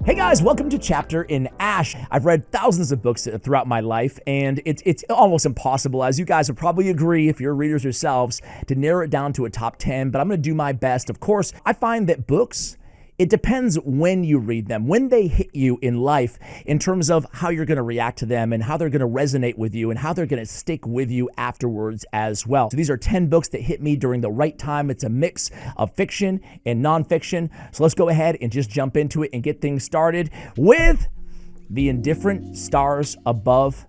Hey guys, welcome to Chapter in Ash. I've read thousands of books throughout my life, and it's almost impossible, as you guys would probably agree if you're readers yourselves, to narrow it down to a top 10, but I'm going to do my best. Of course, I find that books, it depends when you read them, when they hit you in life, in terms of how you're going to react to them and how they're going to resonate with you and how they're going to stick with you afterwards as well. So these are 10 books that hit me during the right time. It's a mix of fiction and nonfiction. So let's go ahead and just jump into it and get things started with The Indifferent Stars Above,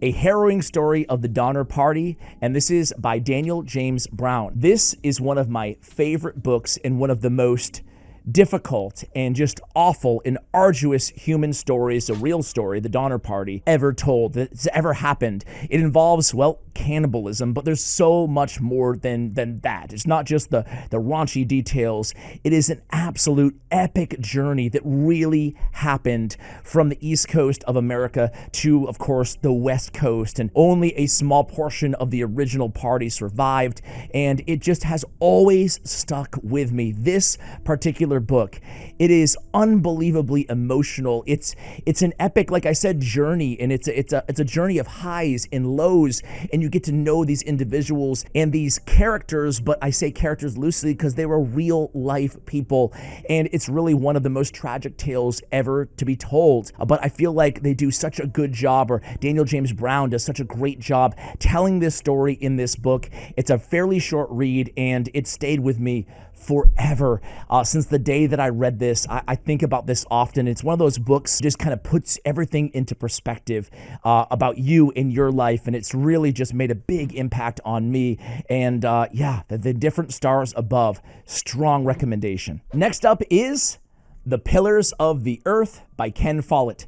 a harrowing story of the Donner Party, and this is by Daniel James Brown. This is one of my favorite books and one of the most difficult and just awful and arduous human stories, a real story, the Donner Party, ever told, that's ever happened. It involves, well, cannibalism, but there's so much more than that. It's not just the raunchy details. It is an absolute epic journey that really happened from the East Coast of America to, of course, the West Coast, and only a small portion of the original party survived, and it just has always stuck with me. This particular book, it is unbelievably emotional. It's an epic, like I said, journey, and it's a journey of highs and lows, and you get to know these individuals and these characters, but I say characters loosely because they were real life people, and it's really one of the most tragic tales ever to be told. But I feel like they do such a good job, or Daniel James Brown does such a great job telling this story in this book. It's a fairly short read, and it stayed with me forever. Since the day that I read this, I think about this often. It's one of those books that just kind of puts everything into perspective about you in your life, and it's really just made a big impact on me. And the Indifferent Stars Above, strong recommendation. Next up is The Pillars of the Earth by Ken Follett.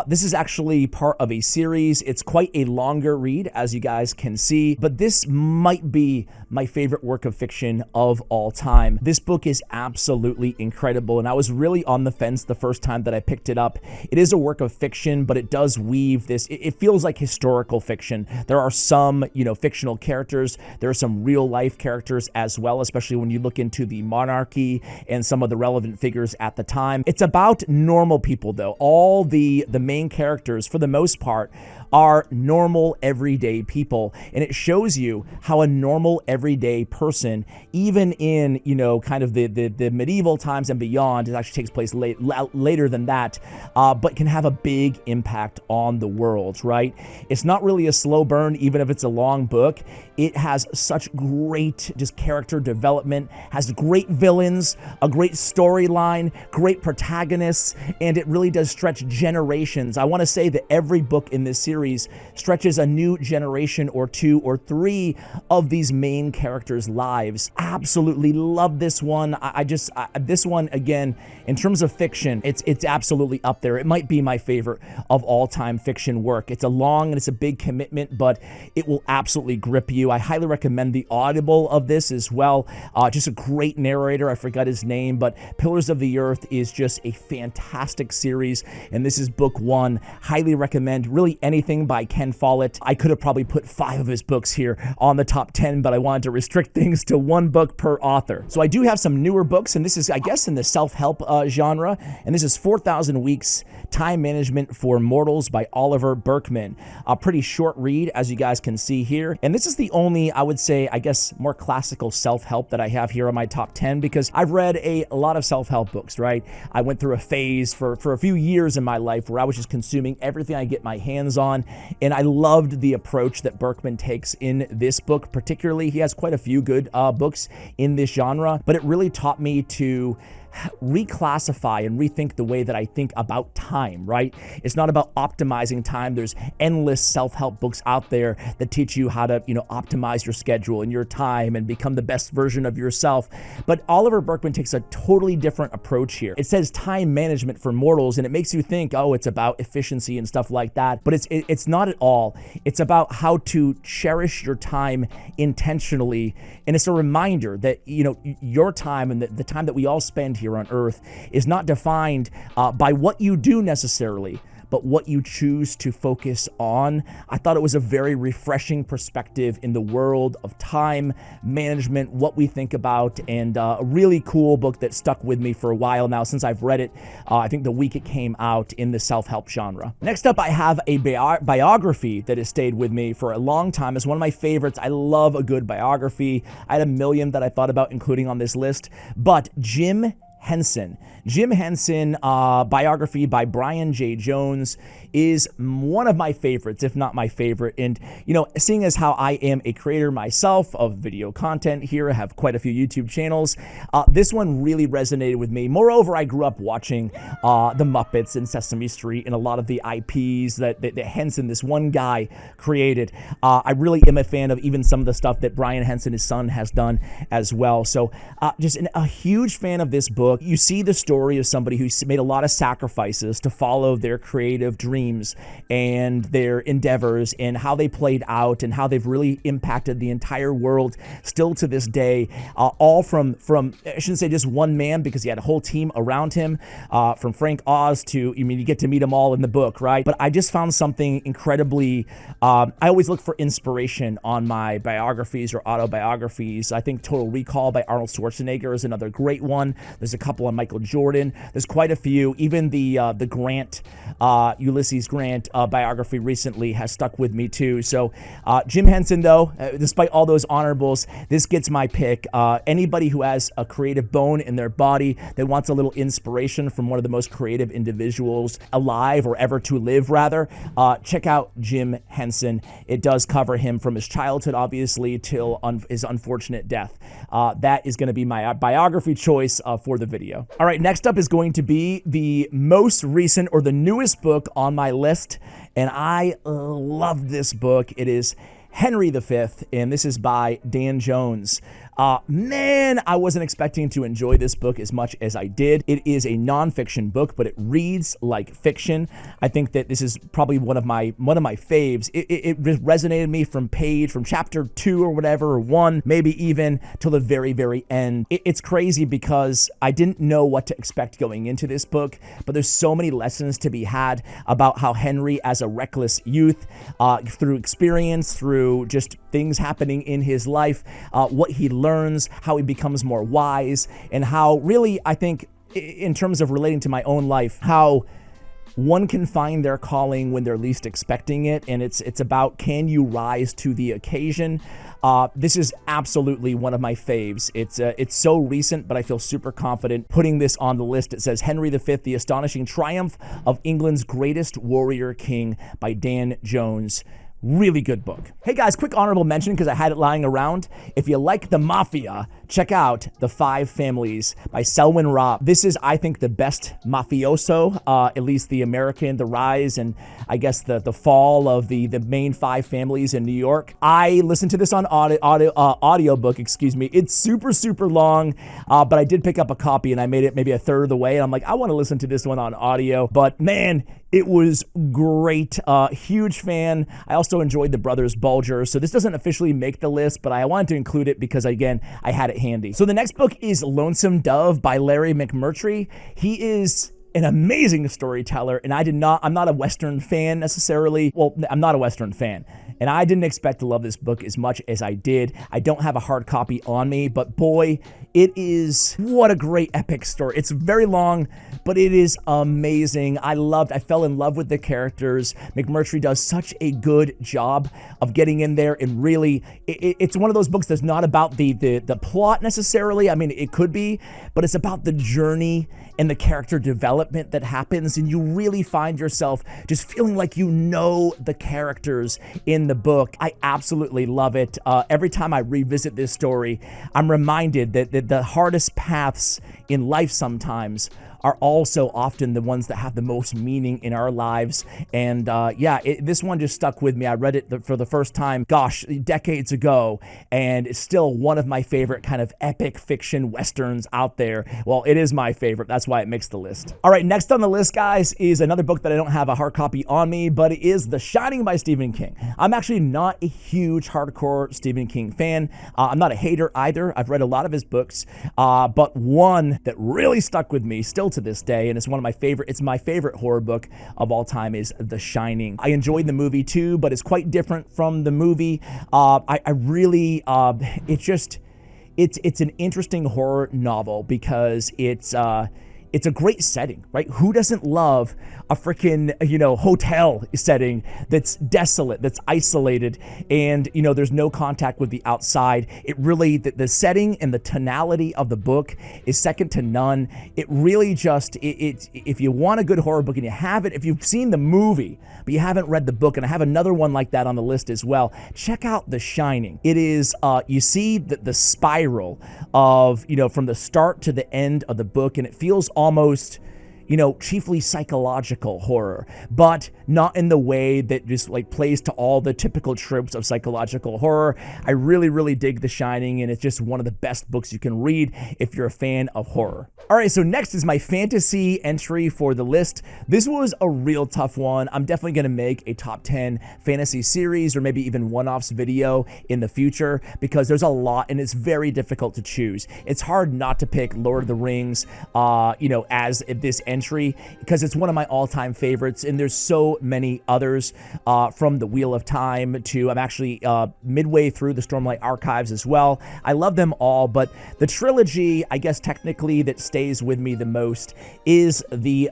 This is actually part of a series. It's quite a longer read, as you guys can see, but this might be my favorite work of fiction of all time. This book is absolutely incredible, and I was really on the fence the first time that I picked it up. It is a work of fiction, but it does weave this. It feels like historical fiction. There are some, fictional characters. There are some real life characters as well, especially when you look into the monarchy and some of the relevant figures at the time. It's about normal people, though. All the main characters, for the most part, are normal, everyday people. And it shows you how a normal, everyday person, even in, kind of the medieval times and beyond, it actually takes place later than that, but can have a big impact on the world, right? It's not really a slow burn, even if it's a long book. It has such great just character development, has great villains, a great storyline, great protagonists, and it really does stretch generations. I want to say that every book in this series stretches a new generation or two or three of these main characters' lives. Absolutely love this one. This one, again, in terms of fiction, it's absolutely up there. It might be my favorite of all-time fiction work. It's a long and it's a big commitment, but it will absolutely grip you. I highly recommend the Audible of this as well. Just a great narrator. I forgot his name, but Pillars of the Earth is just a fantastic series, and this is book one. Highly recommend really anything by Ken Follett. I could have probably put 5 of his books here on the top 10, but I wanted to restrict things to one book per author. So I do have some newer books, and this is, I guess, in the self-help genre, and this is 4,000 Weeks, Time Management for Mortals by Oliver Burkeman. A pretty short read, as you guys can see here, and this is the only, I would say, I guess, more classical self-help that I have here on my top 10, because I've read a lot of self-help books, right? I went through a phase for a few years in my life where I was just consuming everything I get my hands on, and I loved the approach that Burkeman takes in this book. Particularly, he has quite a few good books in this genre, but it really taught me to reclassify and rethink the way that I think about time, right? It's not about optimizing time. There's endless self-help books out there that teach you how to, optimize your schedule and your time and become the best version of yourself. But Oliver Burkeman takes a totally different approach here. It says time management for mortals, and it makes you think, oh, it's about efficiency and stuff like that. But it's not at all. It's about how to cherish your time intentionally. And it's a reminder that, your time and the time that we all spend here on Earth is not defined by what you do necessarily, but what you choose to focus on. I thought it was a very refreshing perspective in the world of time management, what we think about, and a really cool book that stuck with me for a while now since I've read it. I think the week it came out in the self-help genre. Next up, I have a biography that has stayed with me for a long time. It's one of my favorites. I love a good biography. I had a million that I thought about including on this list, but Jim Henson, biography by Brian J. Jones, is one of my favorites, if not my favorite. And, you know, seeing as how I am a creator myself of video content here, I have quite a few YouTube channels, this one really resonated with me. Moreover, I grew up watching The Muppets and Sesame Street and a lot of the IPs that Henson, this one guy, created. I really am a fan of even some of the stuff that Brian Henson, his son, has done as well. So just a huge fan of this book. You see the story of somebody who's made a lot of sacrifices to follow their creative dreams and their endeavors, and how they played out and how they've really impacted the entire world still to this day. All from I shouldn't say just one man, because he had a whole team around him, from Frank Oz to, I mean, you get to meet them all in the book, right? But I just found something incredibly, I always look for inspiration on my biographies or autobiographies. I think Total Recall by Arnold Schwarzenegger is another great one. There's a couple on Michael Jordan. There's quite a few. Even the Grant, Ulysses Grant biography recently has stuck with me too. So Jim Henson, though, despite all those honorables, this gets my pick. Anybody who has a creative bone in their body that wants a little inspiration from one of the most creative individuals alive, or ever to live, rather, check out Jim Henson. It does cover him from his childhood, obviously, till his unfortunate death. That is going to be my biography choice for the video. All right, next up is going to be the most recent, or the newest book on my list, and I love this book. It is Henry V, and this is by Dan Jones. Man, I wasn't expecting to enjoy this book as much as I did. It is a nonfiction book, but it reads like fiction. I think that this is probably one of my faves. It resonated me from chapter 2 or whatever, or 1, maybe even till the very, very end. It's crazy because I didn't know what to expect going into this book, but there's so many lessons to be had about how Henry, as a reckless youth, through experience, through just things happening in his life, what he learns, how he becomes more wise, and how really, I think, in terms of relating to my own life, how one can find their calling when they're least expecting it, and it's about, can you rise to the occasion? This is absolutely one of my faves. It's so recent, but I feel super confident putting this on the list. It says Henry V, The Astonishing Triumph of England's Greatest Warrior King by Dan Jones. Really good book. Hey guys, quick honorable mention because I had it lying around. If you like the Mafia, check out The Five Families by Selwyn Robb. This is, I think, the best mafioso, at least the American, the rise and I guess the fall of the main 5 families in New York. I listened to this on audiobook, excuse me. It's super, super long, but I did pick up a copy and I made it maybe a third of the way. And I'm like, I want to listen to this one on audio, but man, it was great. Huge fan. I also enjoyed the Brothers Bulger. So this doesn't officially make the list, but I wanted to include it because, again, I had it handy. So the next book is Lonesome Dove by Larry McMurtry. He is an amazing storyteller, and I'm not a Western fan necessarily. Well, I'm not a Western fan, and I didn't expect to love this book as much as I did. I don't have a hard copy on me, but boy, it is, what a great epic story. It's very long, but it is amazing. I fell in love with the characters. McMurtry does such a good job of getting in there, and really, it's one of those books that's not about the plot necessarily. I mean, it could be, but it's about the journey and the character development that happens, and you really find yourself just feeling like you know the characters in the book. I absolutely love it. Every time I revisit this story, I'm reminded that the hardest paths in life sometimes are also often the ones that have the most meaning in our lives. And this one just stuck with me. I read it for the first time, gosh, decades ago, and it's still one of my favorite kind of epic fiction westerns out there. Well, it is my favorite. That's why it makes the list. All right, next on the list, guys, is another book that I don't have a hard copy on me, but it is The Shining by Stephen King. I'm actually not a huge hardcore Stephen King fan. I'm not a hater either. I've read a lot of his books, but one that really stuck with me, still still to this day, and it's one of my favorite. It's my favorite horror book of all time is The Shining. I enjoyed the movie too, but it's quite different from the movie. I really, it's an interesting horror novel because it's a great setting, right? Who doesn't love a freaking, hotel setting that's desolate, that's isolated, and, there's no contact with the outside. It really, the setting and the tonality of the book is second to none. It really just, if you want a good horror book and you have it, if you've seen the movie, but you haven't read the book, and I have another one like that on the list as well, check out The Shining. It is, you see the spiral of, from the start to the end of the book, and it feels almost, chiefly psychological horror, but not in the way that just like plays to all the typical tropes of psychological horror. I really, really dig The Shining, and it's just one of the best books you can read if you're a fan of horror. All right, so next is my fantasy entry for the list. This was a real tough one. I'm definitely gonna make a top 10 fantasy series or maybe even one-offs video in the future because there's a lot and it's very difficult to choose. It's hard not to pick Lord of the Rings, as this entry because it's one of my all-time favorites, and there's so many others from the Wheel of Time to I'm actually midway through the Stormlight Archives as well. I love them all, but the trilogy, I guess technically, that stays with me the most is the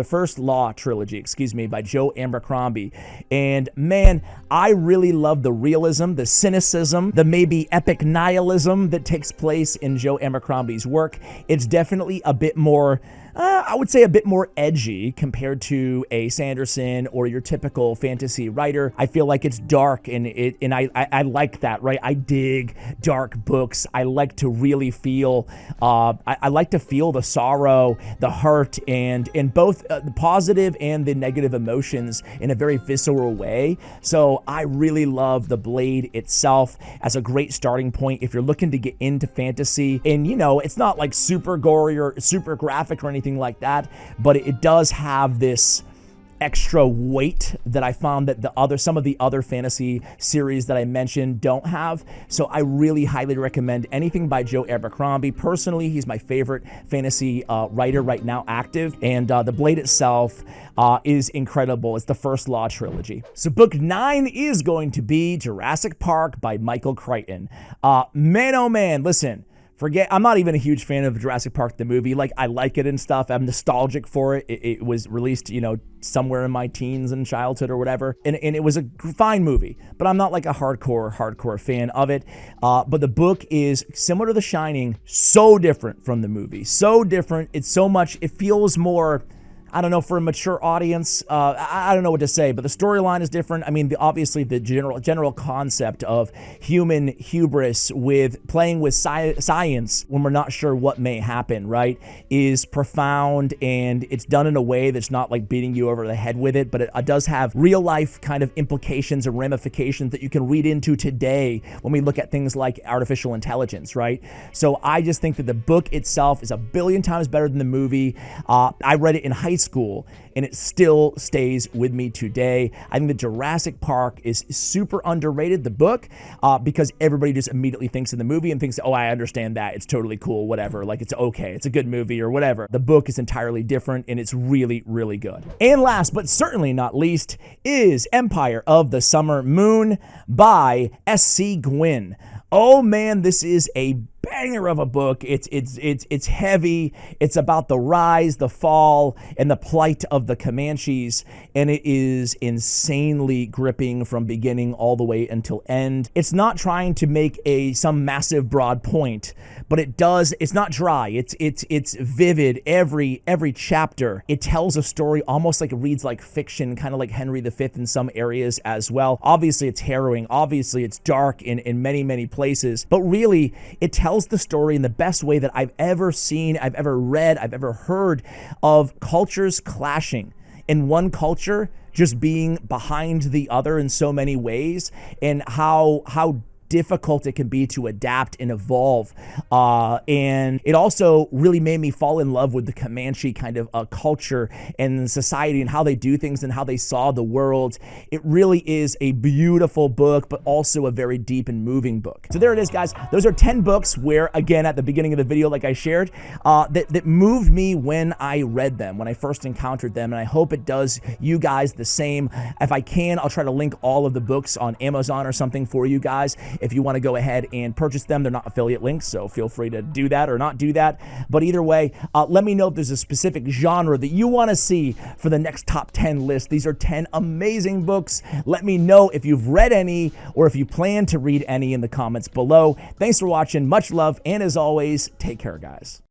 First Law trilogy, by Joe Abercrombie. And man, I really love the realism, the cynicism, the maybe epic nihilism that takes place in Joe Abercrombie's work. It's definitely a bit more I would say a bit more edgy compared to a Sanderson or your typical fantasy writer. I feel like it's dark and I like that, right? I dig dark books. I like to really feel, I like to feel the sorrow, the hurt, and both the positive and the negative emotions in a very visceral way. So I really love The Blade itself as a great starting point if you're looking to get into fantasy. And it's not like super gory or super graphic or anything like that, but it does have this extra weight that I found that some of the other fantasy series that I mentioned don't have. So I really highly recommend anything by Joe Abercrombie. Personally, he's my favorite fantasy writer right now active, and The Blade itself is incredible. It's the First Law trilogy. So book 9 is going to be Jurassic Park by Michael Crichton. Man, oh man, listen. I'm not even a huge fan of Jurassic Park, the movie. Like, I like it and stuff. I'm nostalgic for it. It was released, somewhere in my teens and childhood or whatever. And it was a fine movie, but I'm not like a hardcore fan of it. But the book is similar to The Shining, so different from the movie. So different. It feels more, I don't know, for a mature audience, I don't know what to say, but the storyline is different. I mean, obviously the general concept of human hubris with playing with science when we're not sure what may happen, right, is profound, and it's done in a way that's not like beating you over the head with it, but it does have real life kind of implications and ramifications that you can read into today when we look at things like artificial intelligence, right? So I just think that the book itself is a billion times better than the movie. I read it in high school, and it still stays with me today. I think that Jurassic Park is super underrated, the book, because everybody just immediately thinks of the movie and thinks, oh, I understand that. It's totally cool, whatever. Like, it's okay. It's a good movie or whatever. The book is entirely different, and it's really, really good. And last, but certainly not least, is Empire of the Summer Moon by S.C. Gwynne. Oh man, this is a banger of a book. It's heavy. It's about the rise, the fall, and the plight of the Comanches, and it is insanely gripping from beginning all the way until end. It's not trying to make some massive broad point, but it does. It's not dry. It's vivid. Every chapter, it tells a story almost like it reads like fiction, kind of like Henry V in some areas as well. Obviously, it's harrowing. Obviously, it's dark in many places, but really, it tells the story in the best way that I've ever seen, I've ever read, I've ever heard of cultures clashing, and one culture just being behind the other in so many ways, and how difficult it can be to adapt and evolve. And it also really made me fall in love with the Comanche kind of culture and society and how they do things and how they saw the world. It really is a beautiful book, but also a very deep and moving book. So there it is, guys. Those are 10 books where, again, at the beginning of the video, like I shared, that moved me when I read them, when I first encountered them, and I hope it does you guys the same. If I can, I'll try to link all of the books on Amazon or something for you guys if you want to go ahead and purchase them. They're not affiliate links, so feel free to do that or not do that. But either way, let me know if there's a specific genre that you want to see for the next top 10 list. These are 10 amazing books. Let me know if you've read any or if you plan to read any in the comments below. Thanks for watching. Much love, and as always, take care, guys.